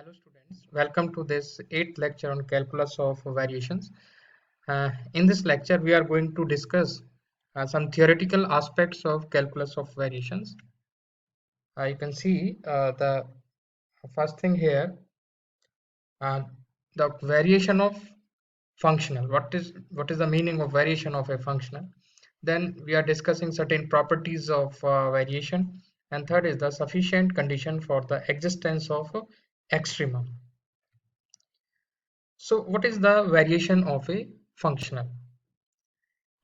Hello students, welcome to this 8th lecture on calculus of variations. In this lecture we are going to discuss some theoretical aspects of calculus of variations. You can see the first thing here, uh, the variation of functional. What is the meaning of variation of a functional? Then we are discussing certain properties of variation, and third is the sufficient condition for the existence of extremum. So what is the variation of a functional?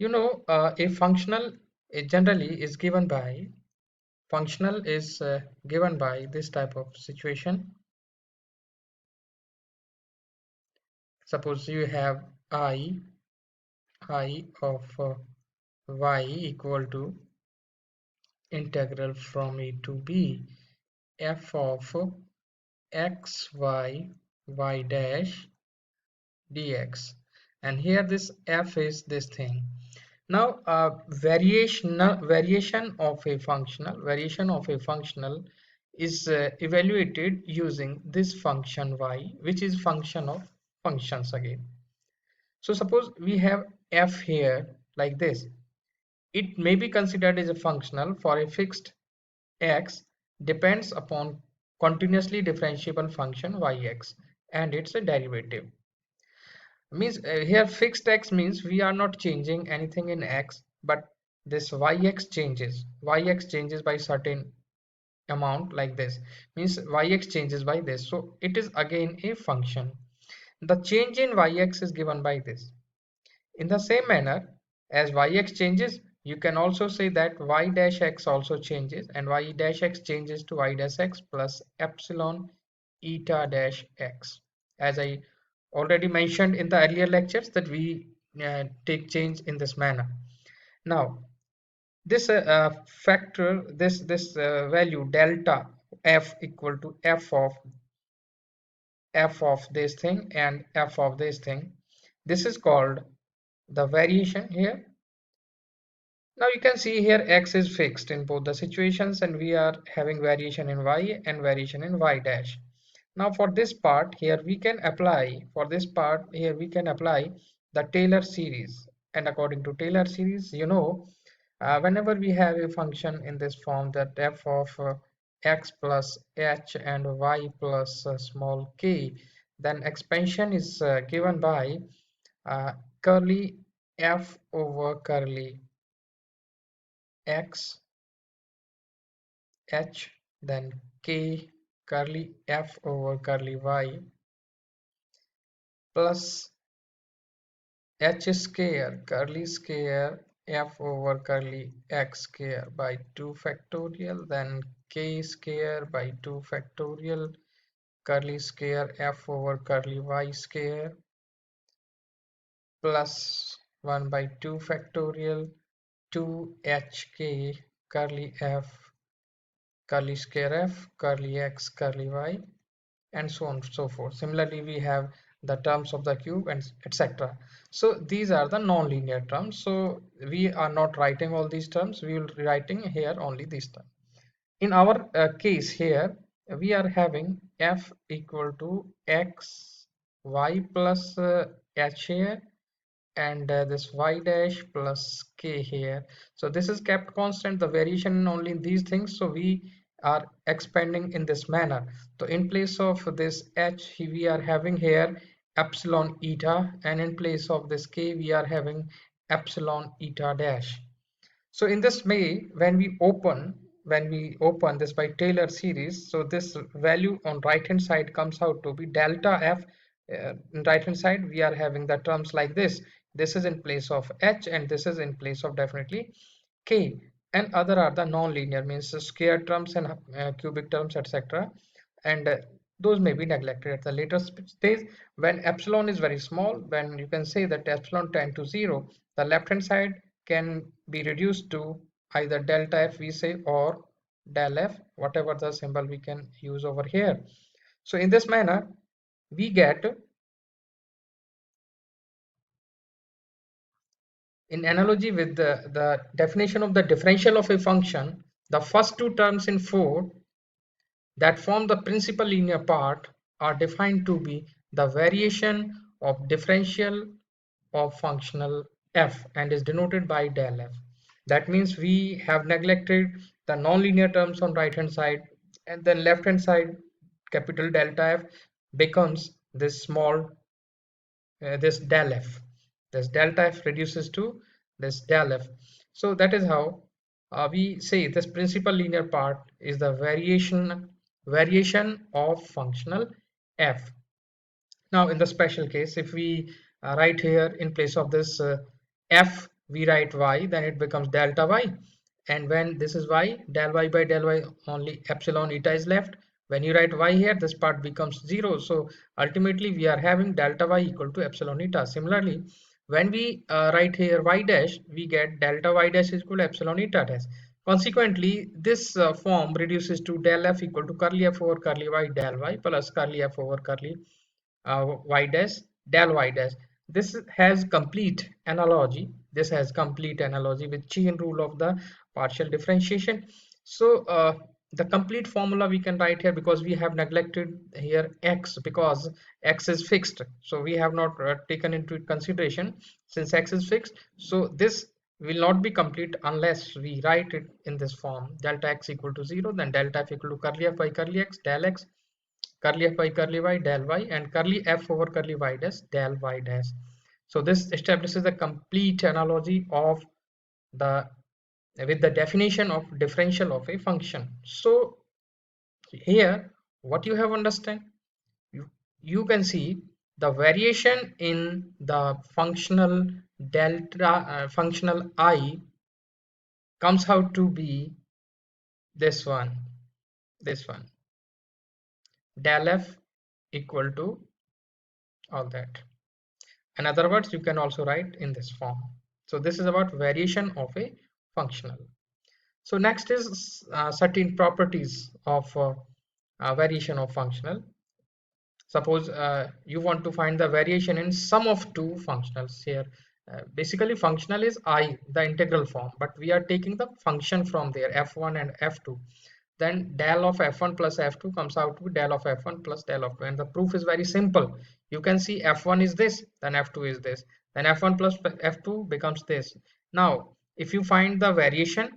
A functional generally is given by functional is given by this type of situation. Suppose you have I of y equal to integral from a to b f of x y dash dx, and here this f is this thing. Now, variation of a functional is evaluated using this function y, which is function of functions again. So suppose we have f here like this. It may be considered as a functional for a fixed x depends upon continuously differentiable function yx and its a derivative. Means here fixed x means we are not changing anything in x, but this yx changes by certain amount like this, means yx changes by this, so it is again a function. The change in yx is given by this. In the same manner as yx changes, you can also say that y dash x also changes, and y dash x changes to y dash x plus epsilon eta dash x, as I already mentioned in the earlier lectures that we take change in this manner. Now this factor, this value delta f equal to f of this thing and f of this thing, this is called the variation here. Now you can see here x is fixed in both the situations, and we are having variation in y and variation in y dash. Now for this part here we can apply, the Taylor series, and according to Taylor series, whenever we have a function in this form, that f of x plus h and y plus small k, then expansion is given by curly f over curly x h, then k curly f over curly y plus h square curly square f over curly x square by 2 factorial, then k square by 2 factorial curly square f over curly y square plus 1 by 2 factorial 2hk curly f curly square f curly x curly y, and so on and so forth. Similarly, we have the terms of the cube and etc. So these are the non-linear terms. So we are not writing all these terms. We will be writing here only these terms. In our case here, we are having f equal to x y plus h here, and this y dash plus k here. So this is kept constant, the variation only in these things, so we are expanding in this manner. So in place of this h we are having here epsilon eta, and in place of this k we are having epsilon eta dash. So in this way, when we open this by Taylor series, so this value on right hand side comes out to be delta f. In right hand side we are having the terms like this. This is in place of h, and this is in place of definitely k, and other are the non-linear, means square terms and cubic terms, etc. And those may be neglected at the later stage when epsilon is very small. When you can say that epsilon tend to 0, the left hand side can be reduced to either delta f we say, or del f, whatever the symbol we can use over here. So in this manner we get, in analogy with the definition of the differential of a function, the first two terms in 4 that form the principal linear part are defined to be the variation of differential of functional f and is denoted by del f. That means we have neglected the nonlinear terms on right hand side, and then left hand side capital delta f becomes this small this del f. This delta f reduces to this del f. So that is how we say this principal linear part is the variation of functional f. Now in the special case, if we write here in place of this f, we write y, then it becomes delta y. And when this is y, del y by del y, only epsilon eta is left. When you write y here, this part becomes 0. So ultimately, we are having delta y equal to epsilon eta. Similarly, when we write here y dash, we get delta y dash is equal to epsilon eta dash. Consequently, this form reduces to del f equal to curly f over curly y del y plus curly f over curly y dash del y dash. This has complete analogy. This has complete analogy with chain rule of the partial differentiation. So the complete formula we can write here, because we have neglected here x, because x is fixed. So we have not taken into consideration since x is fixed. So this will not be complete unless we write it in this form: delta x equal to 0, then delta f equal to curly f by curly x del x, curly f by curly y del y, and curly f over curly y dash del y dash. So this establishes the complete analogy of the with the definition of differential of a function. So here what you have understand, you can see the variation in the functional delta functional I comes out to be this one del f equal to all that. In other words, you can also write in this form. So this is about variation of a functional. So next is certain properties of variation of functional. Suppose you want to find the variation in sum of two functionals here. Basically, functional is I, the integral form, but we are taking the function from there, f1 and f2. Then del of f1 plus f2 comes out to be del of f1 plus del of 2, and the proof is very simple. You can see f1 is this, then f2 is this, then f1 plus f2 becomes this. Now if you find the variation,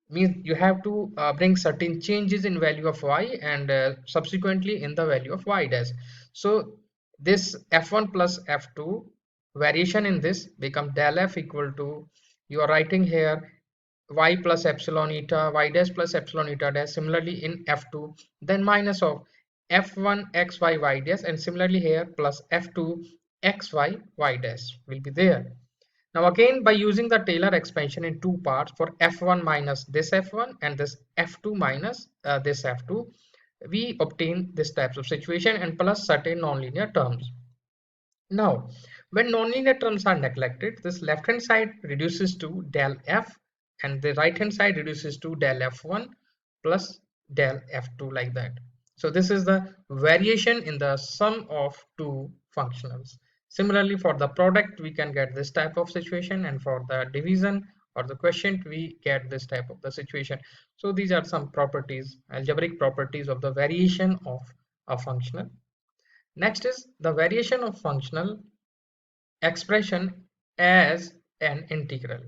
means you have to bring certain changes in value of y and subsequently in the value of y dash. So this f1 plus f2 variation in this become del f equal to, you are writing here y plus epsilon eta y dash plus epsilon eta dash. Similarly in f2, then minus of f1 xy y dash, and similarly here plus f2 xy y dash will be there. Now again, by using the Taylor expansion in two parts for f1 minus this f1 and this f2 minus this f2, we obtain this types of situation and plus certain nonlinear terms. Now, when nonlinear terms are neglected, this left hand side reduces to del f and the right hand side reduces to del f1 plus del f2, like that. So this is the variation in the sum of two functionals. Similarly, for the product, we can get this type of situation, and for the division or the quotient, we get this type of the situation. So these are some properties, algebraic properties of the variation of a functional. Next is the variation of functional expression as an integral.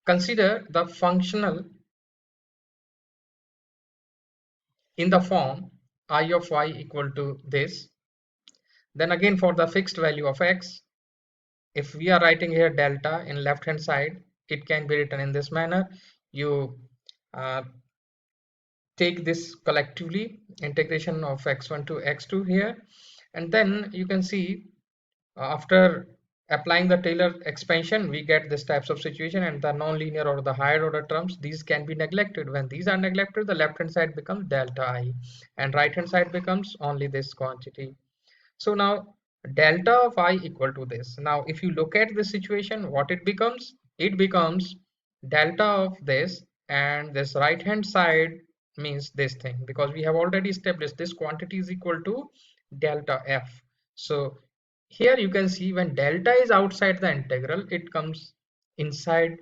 Consider the functional in the form I of y equal to this. Then again, for the fixed value of x, if we are writing here delta in left hand side, it can be written in this manner. You uh, take this collectively, integration of x1 to x2 here, and then you can see after applying the Taylor expansion, we get this types of situation, and the non-linear or the higher order terms, these can be neglected. When these are neglected, the left hand side becomes delta I and right hand side becomes only this quantity. So now delta of I equal to this. Now if you look at this situation, what it becomes? It becomes delta of this, and this right hand side means this thing, because we have already established this quantity is equal to delta f. So here you can see when delta is outside the integral, it comes inside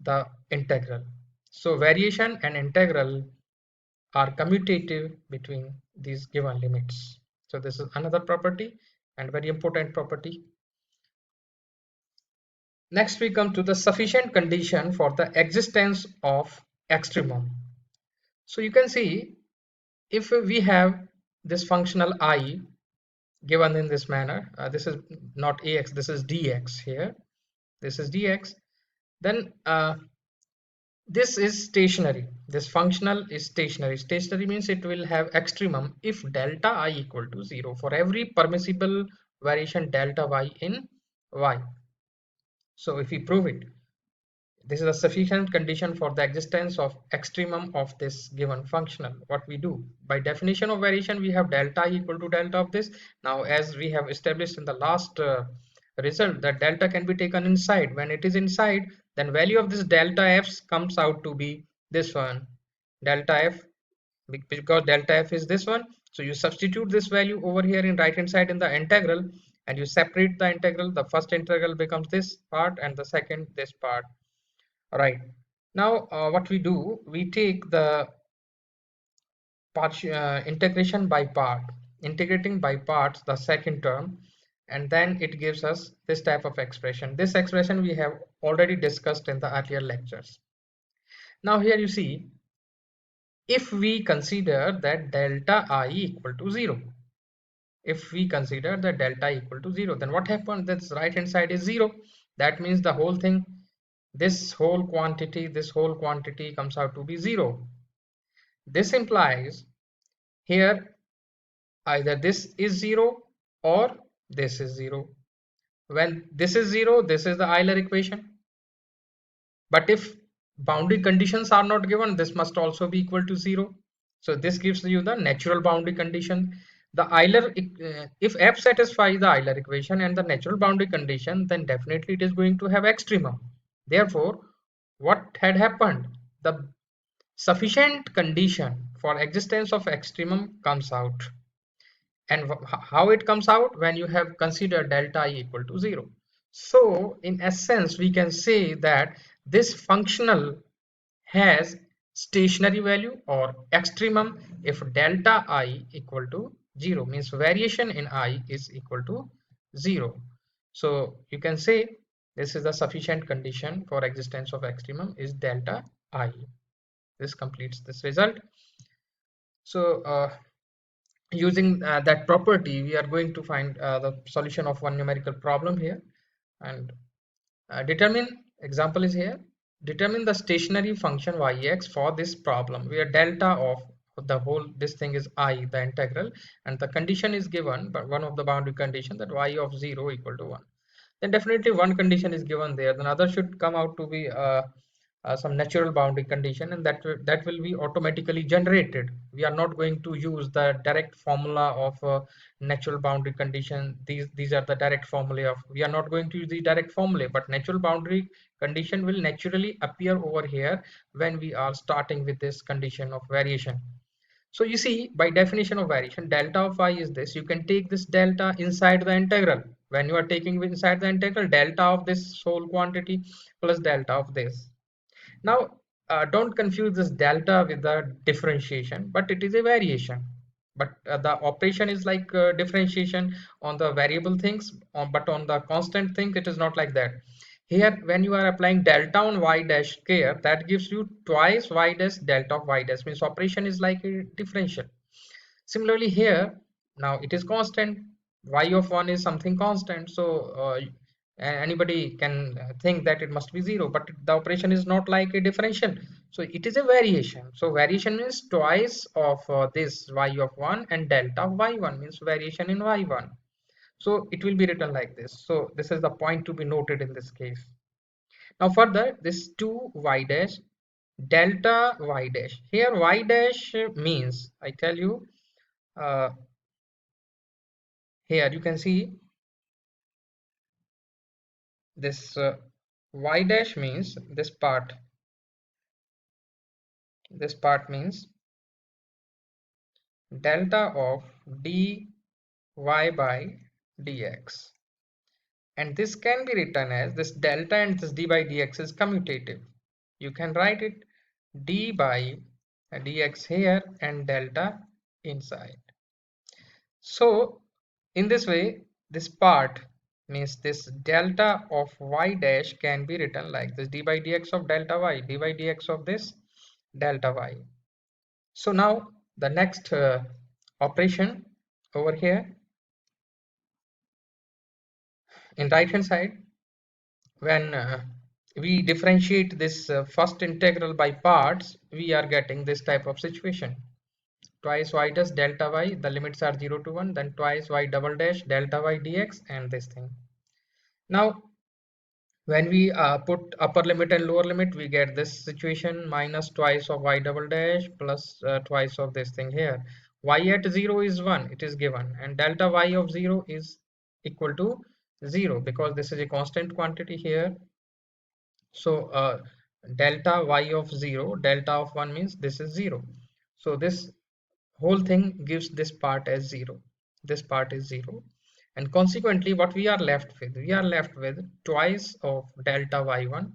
the integral. So variation and integral are commutative between these given limits. So this is another property and very important property. Next we come to the sufficient condition for the existence of extremum. So you can see if we have this functional I given in this manner, this is not ax, this is dx here, this is dx, then this is stationary. This functional is stationary. Stationary means it will have extremum if delta I equal to 0 for every permissible variation delta y in y. So if we prove it, this is a sufficient condition for the existence of extremum of this given functional. What we do by definition of variation, we have delta equal to delta of this. Now as we have established in the last result, that delta can be taken inside. When it is inside, then value of this delta f comes out to be this one, delta f, because delta f is this one. So you substitute this value over here in right hand side in the integral, and you separate the integral. The first integral becomes this part and the second this part. Right. Now, what we do, we take the integration by part, integrating by parts the second term, and then it gives us this type of expression. This expression we have already discussed in the earlier lectures. Now here you see, if we consider that delta I equal to 0, if we consider that delta equal to 0, then what happens? This right hand side is 0. That means the whole thing, this whole quantity comes out to be 0. This implies here either this is 0 or this is 0. When this is 0, this is the Euler equation. But if boundary conditions are not given, this must also be equal to 0. So this gives you the natural boundary condition. The Euler, if f satisfies the Euler equation and the natural boundary condition, then definitely it is going to have extremum. Therefore, what had happened? The sufficient condition for existence of extremum comes out. And how it comes out? When you have considered delta I equal to 0. So in essence, we can say that this functional has stationary value or extremum if delta I equal to 0, means variation in I is equal to 0. So you can say this is the sufficient condition for existence of extremum is delta I. This completes this result. So using that property, we are going to find the solution of one numerical problem here, and determine, example is here, determine the stationary function yx for this problem where delta of the whole this thing is I, the integral, and the condition is given, but one of the boundary condition that y of 0 equal to 1. Then definitely one condition is given there, then other should come out to be some natural boundary condition, and that will be automatically generated. We are not going to use the direct formula of natural boundary condition. These are the direct formula of, we are not going to use the direct formula, but natural boundary condition will naturally appear over here when we are starting with this condition of variation. So you see, by definition of variation, delta of I is this. You can take this delta inside the integral. When you are taking inside the integral, delta of this whole quantity plus delta of this. Now, don't confuse this delta with the differentiation, but it is a variation. But the operation is like differentiation on the variable things, but on the constant thing, it is not like that. Here, when you are applying delta on y dash square, that gives you twice y dash delta of y dash, means operation is like a differential. Similarly here, now it is constant, y of 1 is something constant, so anybody can think that it must be 0, but the operation is not like a differential, so it is a variation. So variation means twice of this y of 1, and delta of y1 means variation in y1. So it will be written like this. So this is the point to be noted in this case. Now further, this 2y dash delta y dash, here y dash means, I tell you, uh, here you can see this y dash means this part means delta of dy by dx, and this can be written as this delta, and this d by dx is commutative. You can write it d by dx here and delta inside. So in this way, this part means this delta of y dash can be written like this: d by dx of delta y, d by dx of this delta y. So now the next operation over here in right hand side, when we differentiate this first integral by parts, we are getting this type of situation: twice y dash delta y, the limits are 0 to 1, then twice y double dash delta y dx, and this thing. Now when we put upper limit and lower limit, we get this situation: minus twice of y double dash plus twice of this thing here. Y at 0 is 1, it is given, and delta y of 0 is equal to 0 because this is a constant quantity here. So delta y of 0, delta of 1 means this is 0. So this whole thing gives this part as 0. This part is 0. And consequently, what we are left with? We are left with twice of delta y1.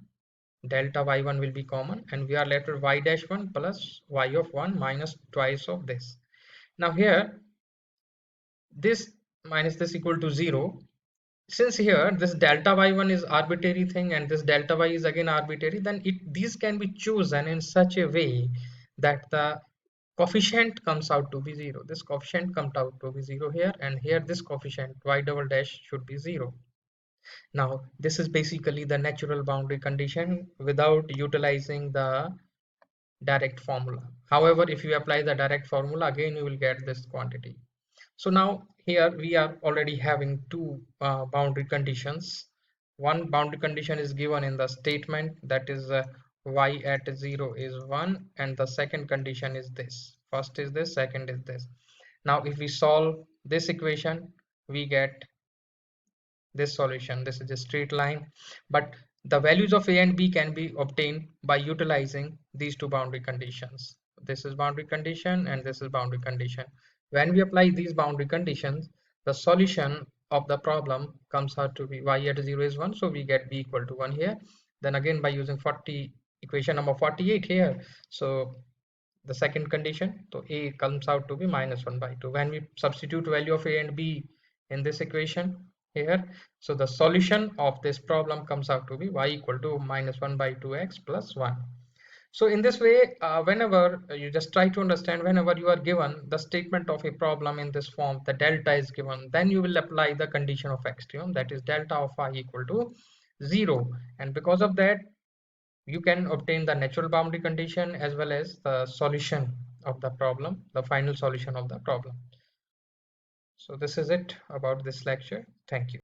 Delta y1 will be common, and we are left with y dash 1 plus y of 1 minus twice of this. Now here, this minus this equal to 0. Since here this delta y1 is arbitrary thing and this delta y is again arbitrary, then these can be chosen in such a way that the coefficient comes out to be 0. This coefficient comes out to be 0 here, and here this coefficient y double dash should be 0. Now this is basically the natural boundary condition without utilizing the direct formula. However, if you apply the direct formula, again you will get this quantity. So now here we are already having two boundary conditions. One boundary condition is given in the statement, that is y at 0 is 1, and the second condition is this. First is this, second is this. Now if we solve this equation, we get this solution. This is a straight line, but the values of a and b can be obtained by utilizing these two boundary conditions. This is boundary condition and this is boundary condition. When we apply these boundary conditions, the solution of the problem comes out to be y at 0 is 1, so we get b equal to 1 here. Then again by using equation number 48 here, so the second condition, so a comes out to be minus 1 by 2. When we substitute value of a and b in this equation here, so the solution of this problem comes out to be y equal to minus 1 by 2x plus 1. So in this way, whenever you just try to understand, whenever you are given the statement of a problem in this form, the delta is given, then you will apply the condition of axiom, that is delta of y equal to 0, and because of that you can obtain the natural boundary condition as well as the solution of the problem, the final solution of the problem. So this is it about this lecture. Thank you.